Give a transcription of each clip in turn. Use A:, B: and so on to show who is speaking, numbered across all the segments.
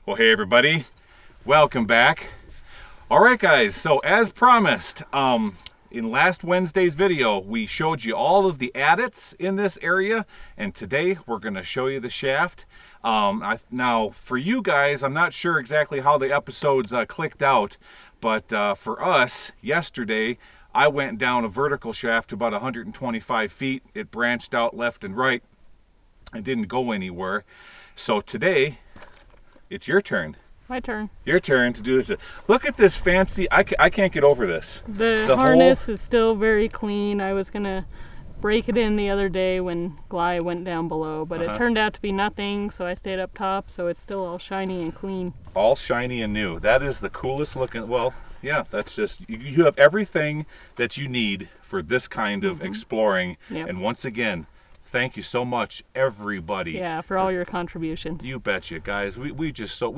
A: Well, hey everybody, welcome back. All right guys, so as promised, in last Wednesday's video, we showed you all of the adits in this area, and today we're going to show you the shaft. Now, for you guys, I'm not sure exactly how the episodes clicked out, but for us, yesterday, I went down a vertical shaft to about 125 feet. It branched out left and right. It didn't go anywhere. So today, it's your turn.
B: My turn.
A: Your turn to do this. Look at this fancy, I can't get over this.
B: The harness is still very clean. I was going to break it in the other day when Gly went down below, but it turned out to be nothing, so I stayed up top, so it's still all shiny and clean. All
A: shiny and new. That is the coolest looking, well, yeah, that's just, you have everything that you need for this kind of exploring. Yep. And once again, thank you so much, everybody.
B: Yeah, for all your contributions.
A: You betcha, guys. We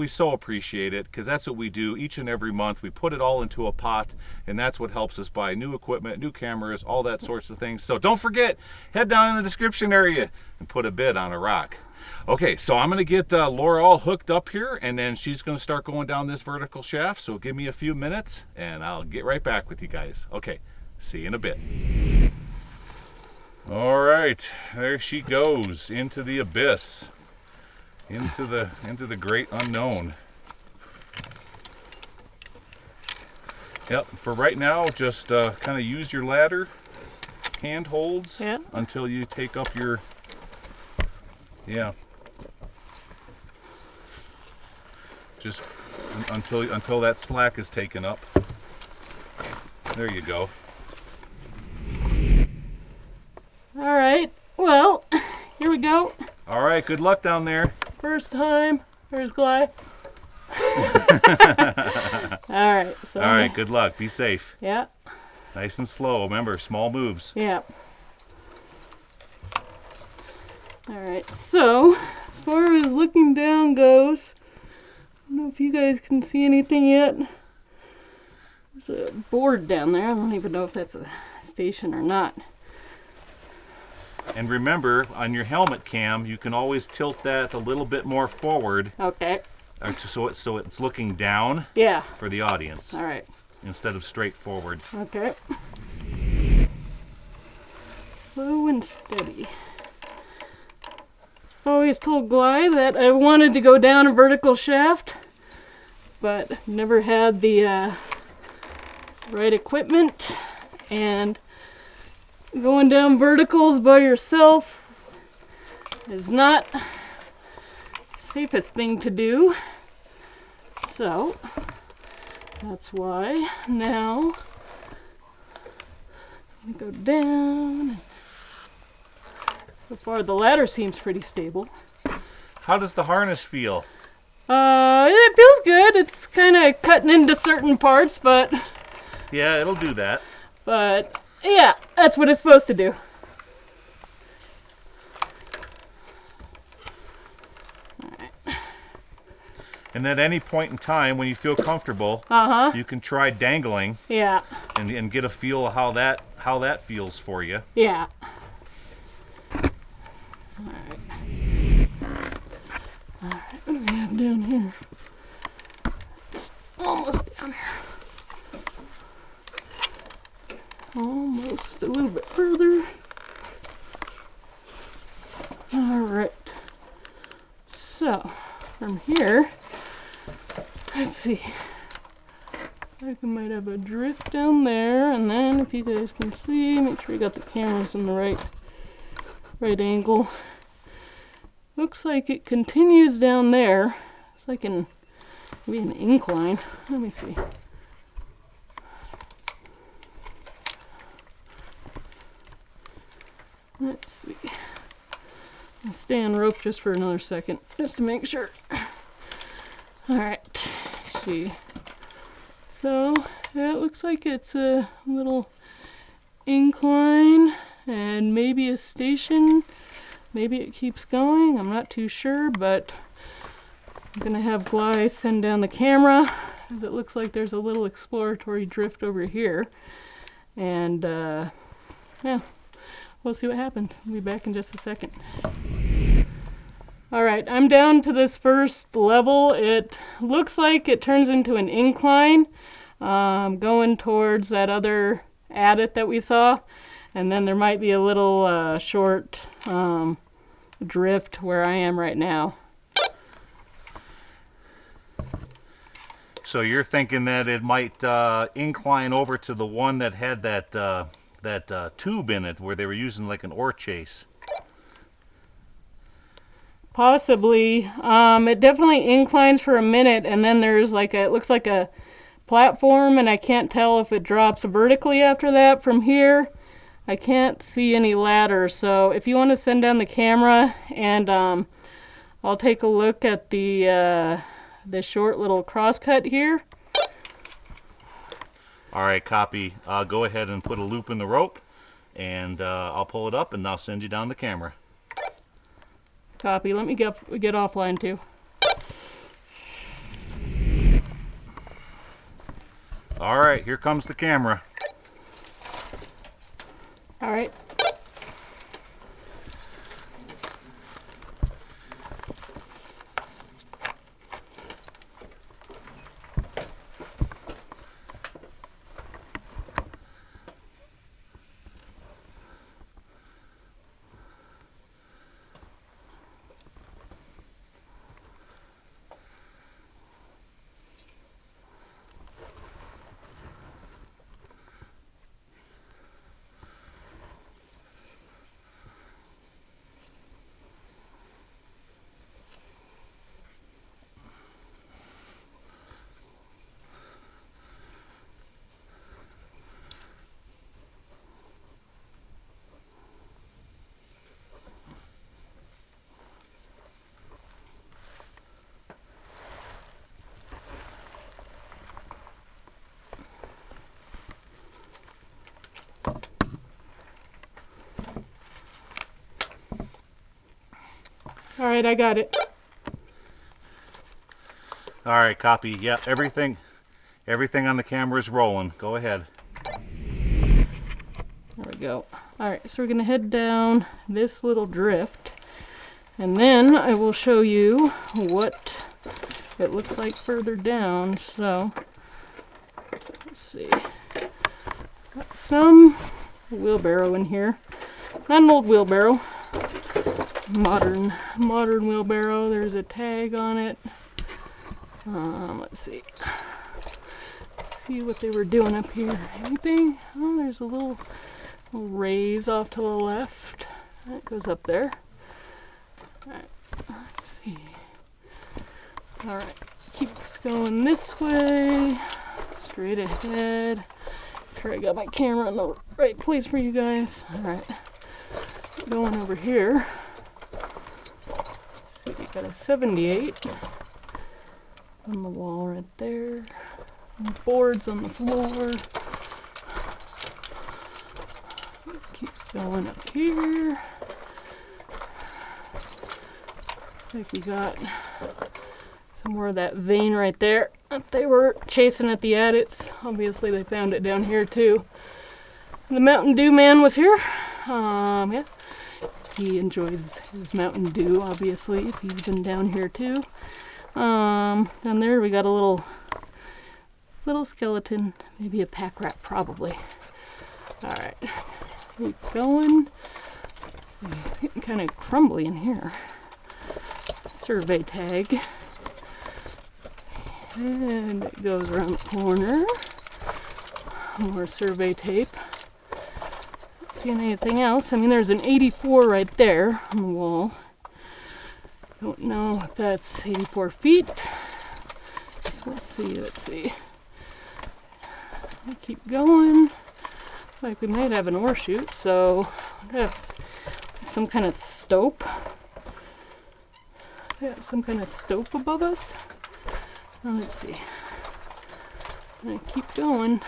A: so appreciate it, because that's what we do each and every month. We put it all into a pot, and that's what helps us buy new equipment, new cameras, all that sorts of things. So don't forget, head down in the description area and put a bid on a rock. Okay, so I'm going to get Laura all hooked up here, and then she's going to start going down this vertical shaft. So give me a few minutes, and I'll get right back with you guys. Okay, see you in a bit. All right, there she goes into the abyss, into the great unknown. Yep. For right now, just kind of use your ladder handholds until you take up your just until that slack is taken up. There you go.
B: All right, well, here we go.
A: All right, good luck down there.
B: First time. There's Gly. All right. So
A: all right, good luck. Be safe.
B: Yeah.
A: Nice and slow. Remember, small moves.
B: Yeah. All right, so as far as looking down goes, I don't know if you guys can see anything yet. There's a board down there. I don't even know if that's a station or not.
A: And remember, on your helmet cam, you can always tilt that a little bit more forward.
B: Okay.
A: So it's looking down.
B: Yeah.
A: For the audience.
B: All right.
A: Instead of straight forward.
B: Okay. Slow and steady. I always told Gly that I wanted to go down a vertical shaft, but never had the right equipment, and going down verticals by yourself is not the safest thing to do. So that's why now I'm gonna go down. So far the ladder seems pretty stable.
A: How does the harness feel?
B: It feels good. It's kind of cutting into certain parts, but
A: yeah, it'll do that.
B: But yeah, that's what it's supposed to do. All right.
A: And at any point in time, when you feel comfortable, you can try dangling.
B: Yeah.
A: And get a feel of how that feels for you.
B: Yeah. All right. All right. What do we have down here? It's almost down here. Almost a little bit further. All right. So, from here, let's see. I might have a drift down there, and then if you guys can see, make sure you got the cameras in the right angle. Looks like it continues down there. It's like maybe an incline. Let me see. Let's see. I'll stay on rope just for another second, just to make sure. All right, let's see. So, yeah, it looks like it's a little incline and maybe a station. Maybe it keeps going. I'm not too sure, but I'm going to have Gly send down the camera, as it looks like there's a little exploratory drift over here. And, yeah. We'll see what happens. We'll be back in just a second. All right, I'm down to this first level. It looks like it turns into an incline going towards that other adit that we saw. And then there might be a little short drift where I am right now.
A: So you're thinking that it might incline over to the one that had that tube in it where they were using like an ore chase?
B: Possibly. It definitely inclines for a minute, and then there's like it looks like a platform, and I can't tell if it drops vertically after that from here. I can't see any ladder, so if you want to send down the camera, and I'll take a look at the short little crosscut here.
A: All right, copy. Go ahead and put a loop in the rope, and I'll pull it up, and I'll send you down the camera.
B: Copy. Let me get offline too.
A: All right, here comes the camera.
B: All right. All right, I got it.
A: All right, copy. Yeah, everything on the camera is rolling. Go ahead.
B: There we go. All right, so we're gonna head down this little drift, and then I will show you what it looks like further down. So let's see. Got some wheelbarrow in here. Not an old wheelbarrow. Modern wheelbarrow. There's a tag on it. Let's see. See what they were doing up here. Anything? Oh, there's a little raise off to the left. That goes up there. Alright, let's see. Alright, keeps going this way. Straight ahead. Make sure I got my camera in the right place for you guys. Alright. Going over here. Let's see, we got a 78 on the wall right there. Boards on the floor. Keeps going up here. I think we got some more of that vein right there that they were chasing at the adits. Obviously they found it down here too. The Mountain Dew man was here. Yeah. He enjoys his Mountain Dew, obviously, if he's been down here too. Down there we got a little skeleton, maybe a pack rat, probably. Alright, keep going. It's getting kind of crumbly in here. Survey tag. And it goes around the corner. More survey tape. Not seeing anything else. I mean, there's an 84 right there on the wall. Don't know if that's 84 feet. Let's see. Keep going. Like we might have an ore chute, so perhaps some kind of stope. Yeah, some kind of stope above us. Let's see. I'm gonna keep going.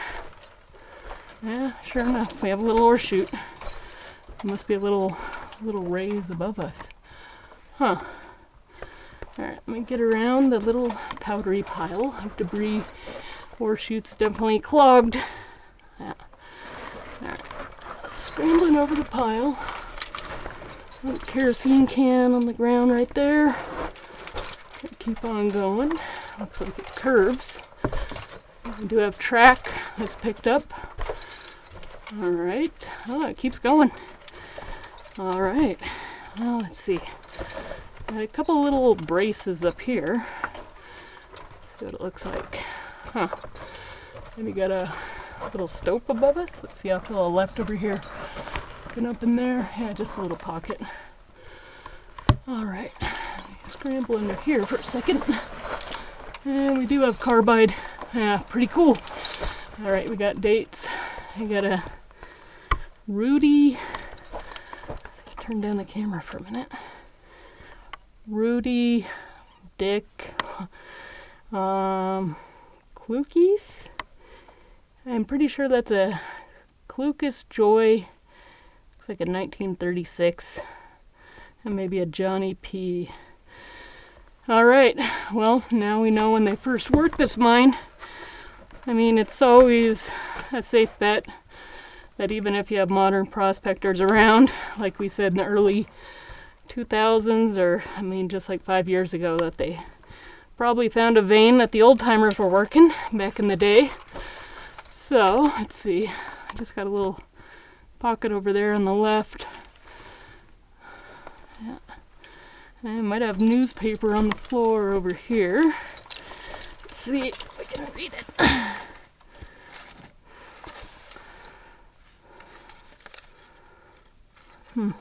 B: Yeah, sure enough, we have a little ore chute. There must be a little raise above us. Huh. Alright, let me get around the little powdery pile of debris. Ore chute's definitely clogged. Yeah. Alright. Scrambling over the pile. Little kerosene can on the ground right there. Keep on going. Looks like it curves. We do have track that's picked up. All right. Oh, it keeps going. All right. Well, let's see. Got a couple little braces up here. Let's see what it looks like. Huh. Maybe got a little stope above us. Let's see off to the left over here. Looking up in there. Yeah, just a little pocket. All right. Let me scramble under here for a second. And we do have carbide. Yeah, pretty cool. All right, we got dates. I got a Rudy. Turn down the camera for a minute. Rudy, Dick, Klukies. I'm pretty sure that's a Klukas Joy. Looks like a 1936. And maybe a Johnny P. All right, well, now we know when they first worked this mine. I mean, it's always a safe bet that even if you have modern prospectors around, like we said in the early 2000s, or I mean just like 5 years ago, that they probably found a vein that the old timers were working back in the day. So let's see, I just got a little pocket over there on the left. Yeah. I might have newspaper on the floor over here. Let's see if I can read it. You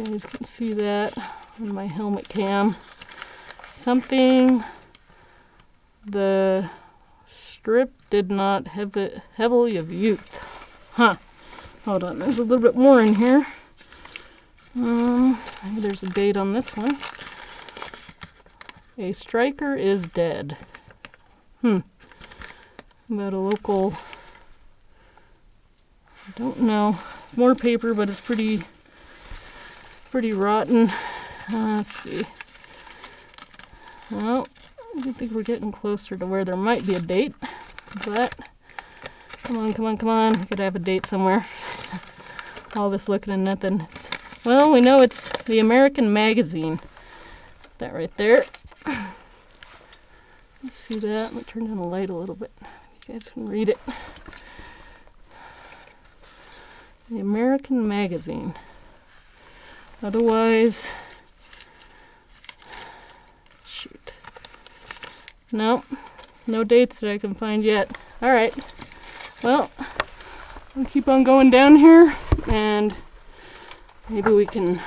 B: guys can see that on my helmet cam. Something the strip did not have it heavily of youth. Huh. Hold on, there's a little bit more in here. Maybe there's a date on this one. A striker is dead. About a local, I don't know, more paper, but it's pretty rotten. Let's see. Well, I don't think we're getting closer to where there might be a date, but come on. We could have a date somewhere. All this looking and nothing. Well, we know it's the American Magazine. That right there. Let's see that. Let me turn down the light a little bit. You guys can read it. The American Magazine. Otherwise, shoot. No dates that I can find yet. All right. Well, I'll keep on going down here, and maybe we can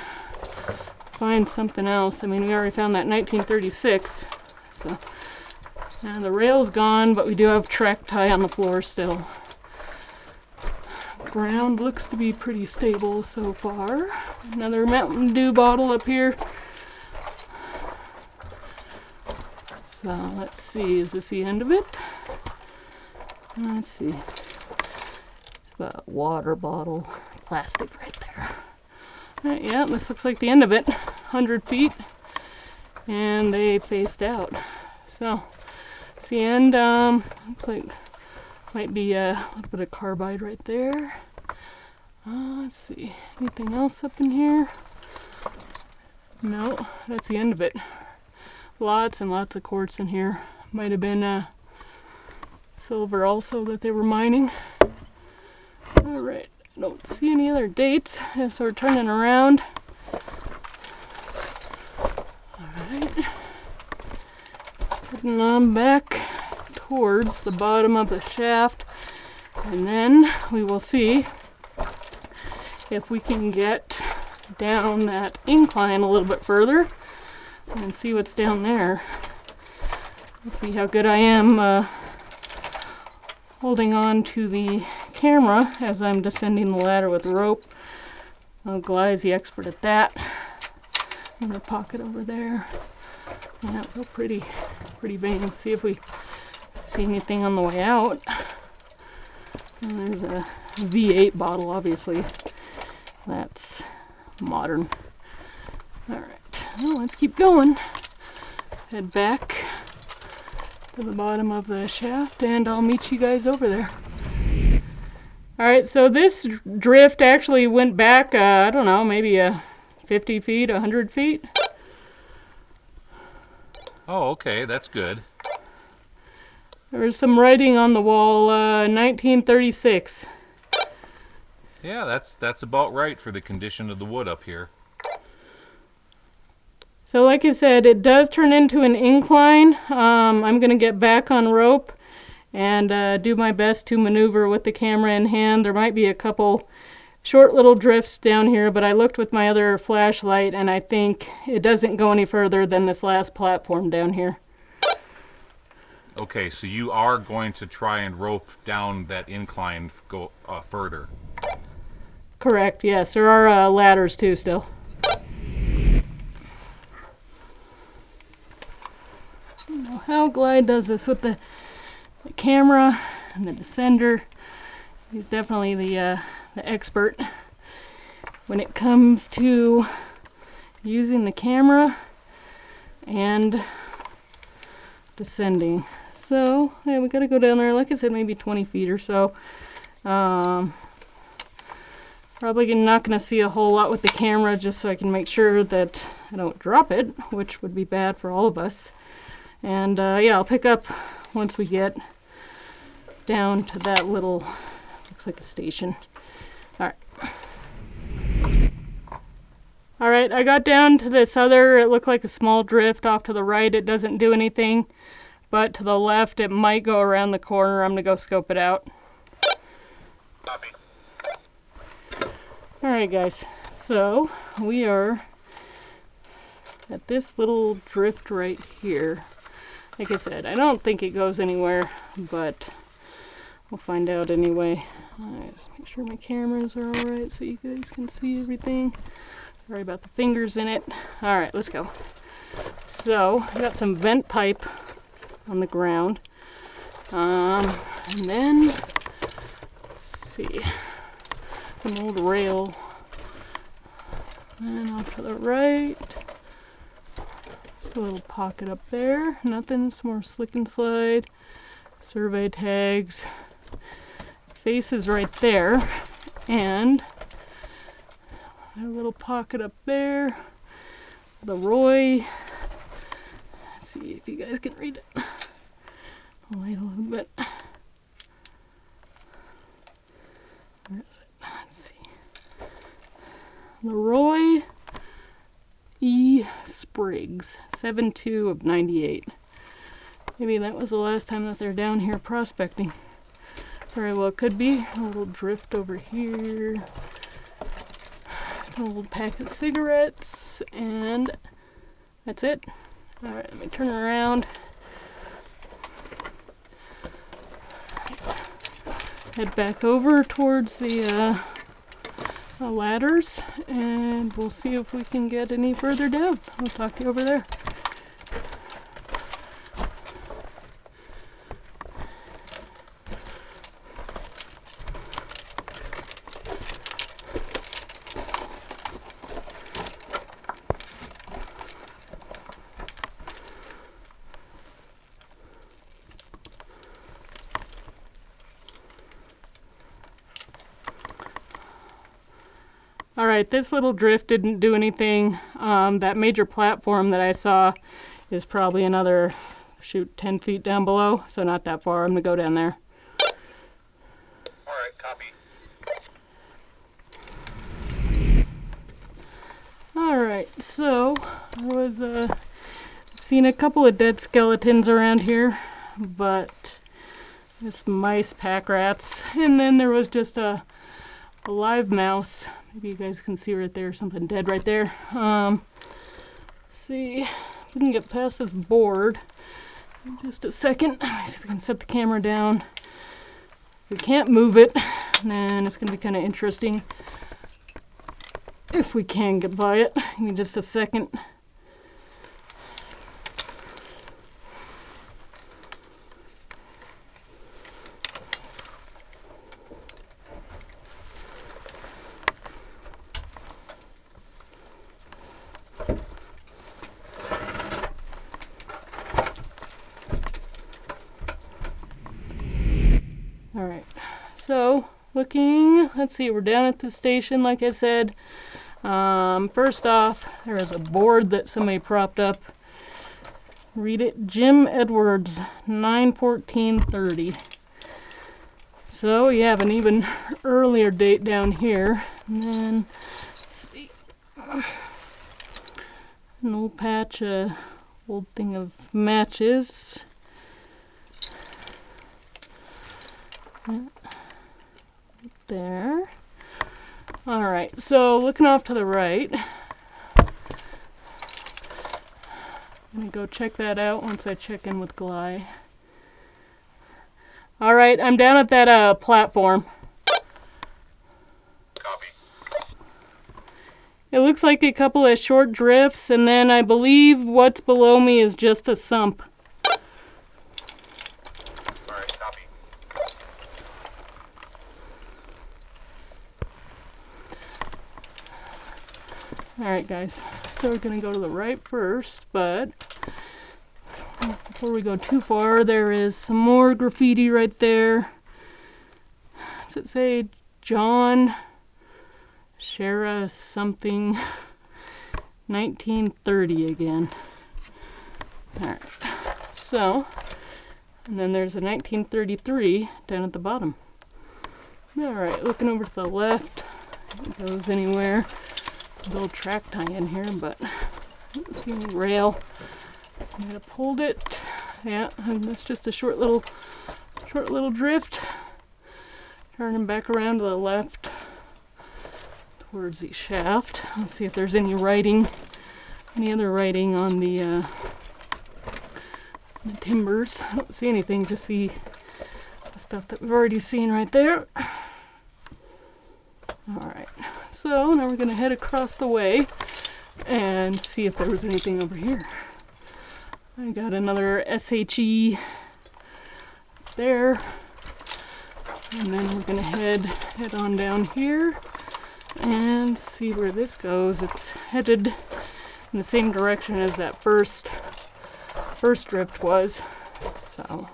B: find something else. I mean, we already found that 1936, so now the rail's gone, but we do have track tie on the floor still. Ground looks to be pretty stable so far. Another Mountain Dew bottle up here. So let's see, is this the end of it? Let's see. It's about a water bottle, plastic right there. Yeah, this looks like the end of it. 100 feet, and they faced out. So it's the end. Looks like might be a little bit of carbide right there. Let's see, anything else up in here? No, that's the end of it. Lots and lots of quartz in here. Might have been silver also that they were mining. All right, I don't see any other dates, so we're turning around. All right, heading on back towards the bottom of the shaft, and then we will see if we can get down that incline a little bit further and see what's down there. Let's see how good I am holding on to the camera as I'm descending the ladder with the rope. Gly's the expert at that. Another pocket over there. Yeah, real pretty vein. See if we see anything on the way out. And there's a V8 bottle, obviously. That's modern. All right, well, let's keep going. Head back to the bottom of the shaft, and I'll meet you guys over there. All right, so this drift actually went back, I don't know, maybe 50 feet, 100 feet.
A: Oh, okay, that's good.
B: There's some writing on the wall, 1936.
A: Yeah, that's about right for the condition of the wood up here.
B: So like I said, it does turn into an incline. I'm going to get back on rope and do my best to maneuver with the camera in hand. There might be a couple short little drifts down here, but I looked with my other flashlight and I think it doesn't go any further than this last platform down here.
A: Okay, so you are going to try and rope down that incline go further.
B: Correct, yes. There are ladders too still. I don't know how Gly does this with the camera and the descender. He's definitely the expert when it comes to using the camera and descending. So yeah, we gotta go down there, like I said, maybe 20 feet or so. Probably not gonna see a whole lot with the camera, just so I can make sure that I don't drop it, which would be bad for all of us. And yeah, I'll pick up once we get down to that little, looks like a station. All right, I got down to this other, it looked like a small drift off to the right. It doesn't do anything, but to the left, it might go around the corner. I'm gonna go scope it out.
A: Copy.
B: All right, guys, so we are at this little drift right here. Like I said, I don't think it goes anywhere, but we'll find out anyway. Just make sure my cameras are all right so you guys can see everything. Sorry about the fingers in it. All right, let's go. So I got some vent pipe on the ground. And then, let's see, some old rail. And off to the right, just a little pocket up there. Nothing, some more slick and slide. Survey tags. Face is right there. And a little pocket up there. The Roy. Let's see if you guys can read it. I'll wait a little bit. Where is it? Let's see. The Roy E. Spriggs, 7/2 of 98. Maybe that was the last time that they're down here prospecting. Very well, it could be. A little drift over here. Just a little pack of cigarettes, and that's it. All right, let me turn around. Head back over towards the ladders, and we'll see if we can get any further down. I'll talk to you over there. All right, this little drift didn't do anything. That major platform that I saw is probably another, 10 feet down below, so not that far. I'm gonna go down there.
A: All right, copy.
B: All right, so there was I've seen a couple of dead skeletons around here, but just mice, pack rats, and then there was just a live mouse. Maybe you guys can see right there, something dead right there. See if we can get past this board in just a second. Let me see if we can set the camera down. If we can't move it, then it's gonna be kind of interesting if we can get by it. Give me just a second. All right, so looking. Let's see, we're down at the station, like I said. First off, there is a board that somebody propped up. Read it, Jim Edwards, 9/14/30. So we have an even earlier date down here. And then, let's see, an old patch, old thing of matches. There. Alright, so looking off to the right, I'm going to go check that out once I check in with Gly. Alright, I'm down at that platform.
A: Copy.
B: It looks like a couple of short drifts, and then I believe what's below me is just a sump.
A: Alright, copy.
B: Alright guys, so we're going to go to the right first, but before we go too far, there is some more graffiti right there. Does it say John Shara something 1930 again? Alright, so, and then there's a 1933 down at the bottom. Alright, looking over to the left, if it goes anywhere. There's a little track tie in here, but I don't see any rail. I might have pulled it. Yeah, and that's just a short little drift. Turning back around to the left towards the shaft. Let's see if there's any writing, any other writing on the timbers. I don't see anything, just see the stuff that we've already seen right there. Alright, so now we're going to head across the way and see if there was anything over here. I got another SHE there, and then we're going to head on down here and see where this goes. It's headed in the same direction as that first drift was, so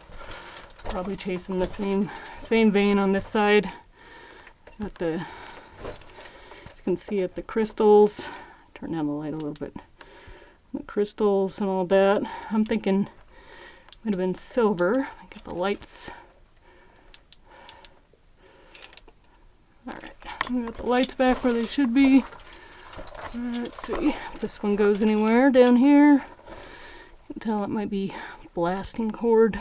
B: probably chasing the same vein on this side. Got the, you can see it, the crystals. Turn down the light a little bit. The crystals and all that. I'm thinking it might have been silver. Get the lights. Alright, we got the lights back where they should be. Let's see if this one goes anywhere down here. You can tell it might be blasting cord.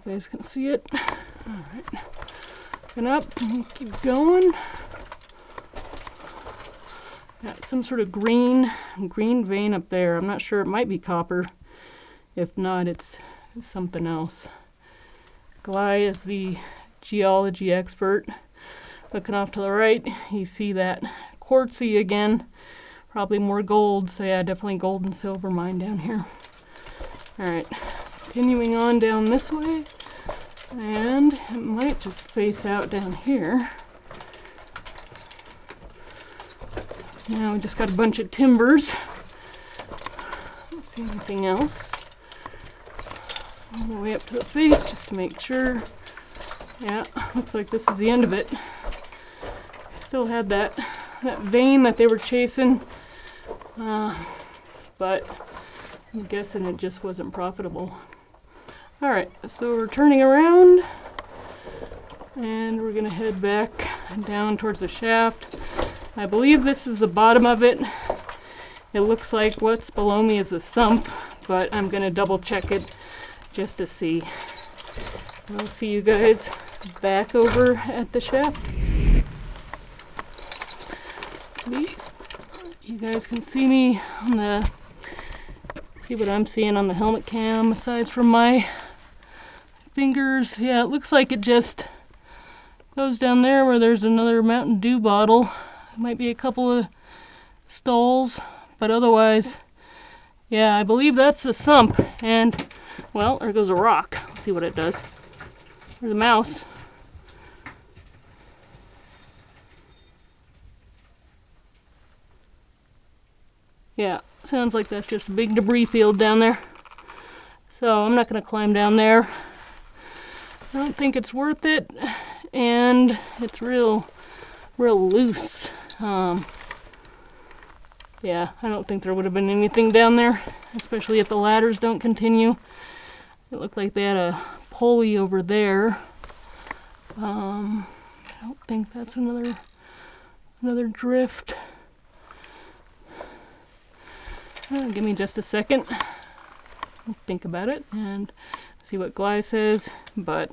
B: You guys can see it. Alright. Looking up and keep going. Got some sort of green vein up there. I'm not sure, it might be copper. If not, it's something else. Gly is the geology expert. Looking off to the right, you see that quartzy again. Probably more gold, so yeah, definitely gold and silver mine down here. Alright, continuing on down this way. And it might just face out down here. Now we just got a bunch of timbers. Don't see anything else. All the way up to the face just to make sure. Yeah, looks like this is the end of it. Still had that vein that they were chasing, but I'm guessing it just wasn't profitable. Alright, so we're turning around and we're going to head back down towards the shaft. I believe this is the bottom of it. It looks like what's below me is a sump, but I'm going to double check it just to see. I'll see you guys back over at the shaft. You guys can see me on the, see what I'm seeing on the helmet cam aside from my fingers. Yeah, it looks like it just goes down there where there's another Mountain Dew bottle. Might be a couple of stoles, but otherwise, yeah, I believe that's the sump. And, well, there goes a rock. Let's see what it does. There's a mouse. Yeah, sounds like that's just a big debris field down there. So I'm not going to climb down there. I don't think it's worth it. and it's real loose. Yeah, I don't think there would have been anything down there, especially if the ladders don't continue. It looked like they had a pulley over there. I don't think that's another drift. Give me just a second. I'll think about it and see what Gly says. But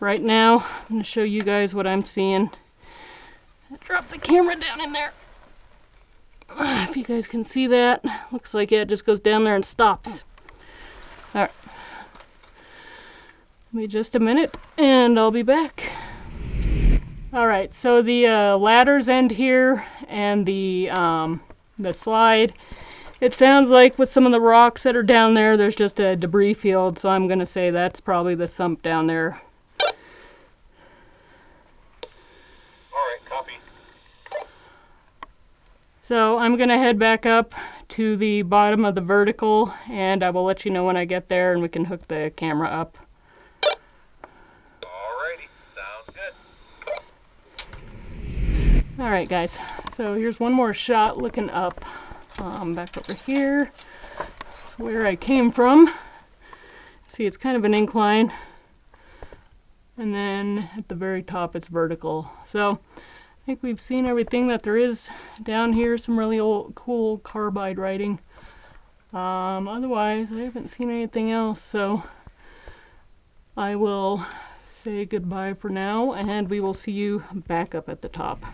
B: right now, I'm going to show you guys what I'm seeing. Drop the camera down in there. If you guys can see that, looks like it just goes down there and stops. All right. Give me just a minute and I'll be back. All right, so the ladders end here and the slide. It sounds like with some of the rocks that are down there, there's just a debris field, so I'm gonna say that's probably the sump down there. So I'm going to head back up to the bottom of the vertical, and I will let you know when I get there and we can hook the camera up.
A: Alrighty, sounds good.
B: Alright guys, so here's one more shot looking up. Back over here. That's where I came from. See, it's kind of an incline. And then at the very top it's vertical. So I think we've seen everything that there is down here. Some really cool carbide writing. Otherwise, I haven't seen anything else. So I will say goodbye for now, and we will see you back up at the top.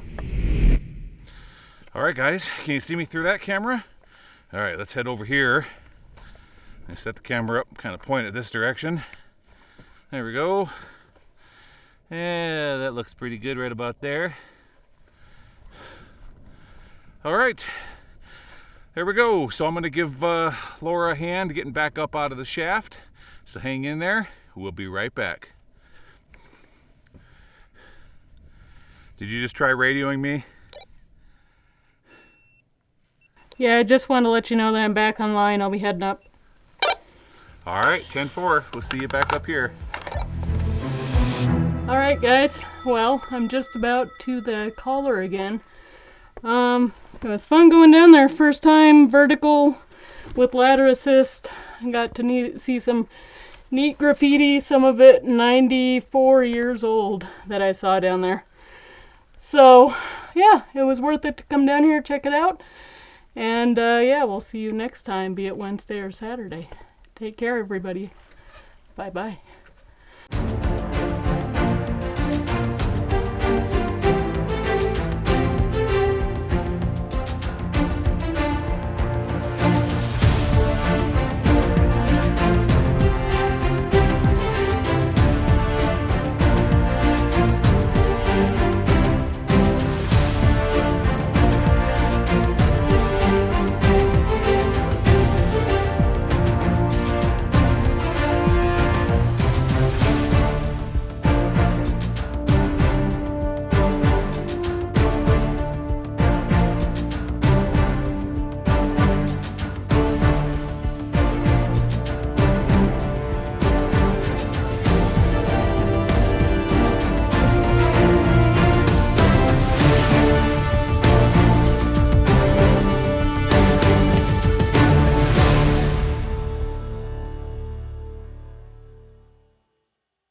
A: All right, guys, can you see me through that camera? All right, let's head over here. I set the camera up, kind of point it this direction. There we go. Yeah, that looks pretty good right about there. All right, there we go. So I'm going to give Laura a hand getting back up out of the shaft. So hang in there. We'll be right back. Did you just try radioing me?
B: Yeah, I just wanted to let you know that I'm back online. I'll be heading up.
A: All right, 10-4. We'll see you back up here.
B: All right, guys. Well, I'm just about to the collar again. It was fun going down there. First time vertical with ladder assist. I got to see some neat graffiti, some of it 94 years old that I saw down there. So, yeah, it was worth it to come down here, check it out. And, yeah, we'll see you next time, be it Wednesday or Saturday. Take care, everybody. Bye-bye.